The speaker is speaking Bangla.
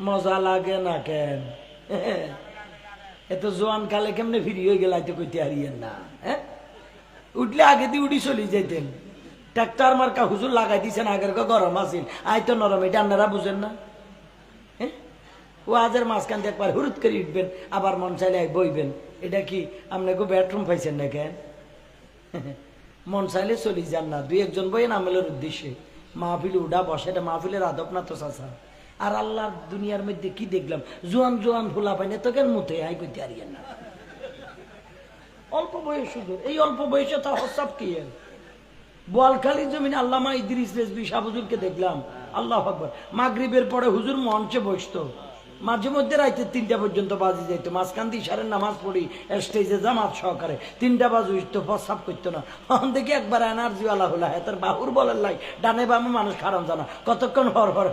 মজা লাগে না কেন? এত জোয়ান কালে কেমনে ফিরি হয়ে গেল তো কইতে হারিয়েন না। হ্যাঁ, উঠলে আগে দিয়ে উঠি চলি যাইতেন। ট্রাক্টর মার্কা হুজুর লাগাই দিয়েছেন, আগের গরম আছিল, আই তো নরম। এটা আপনারা বুঝেন না? হ্যাঁ, ওয়াজের মাঝখান দিয়ে একবার হুরুত করে উঠবেন, আবার মন চাইলে বইবেন। এটা কি আপনাকে বেডরুম পাইছেন না কেন? মন চাইলে চলি যান না, দুই একজন বইয়েন আমলের উদ্দেশ্যে। মাহফিল উঠা বসে, এটা মাহফিলের আদব না তো চাচা। আর আল্লাহর দুনিয়ার মধ্যে কি দেখলাম, জোয়ান জোয়ান ফুলা পাইনে তো কেন মুতে আই কইতে হারিয়েন না। অল্প বয়স হুজুর, এই অল্প বয়সে তা হসাব কি? বোয়ালখালীর জমিনে আল্লামা ইদ্রিস রেজভী শাহ হুজুরকে দেখলাম। আল্লাহু আকবার। মাগরিবের পরে হুজুর মঞ্চে বসতো, মাঝে মধ্যে রাইতে 3টা পর্যন্ত বাজে যাইতো। মাঝখান দিয়ে ইশারের নামাজ পড়ি স্টেজে জামাত সহকারে 3টা বাজে উঠতো, প্রস্রাব করতো না। দেখি একবার এনার্জিওয়ালা হলো, হ্যাঁ তার বাহুর বলের লাই ডানে বামে মানুষ খারাপ জানা, কতক্ষণ হর হর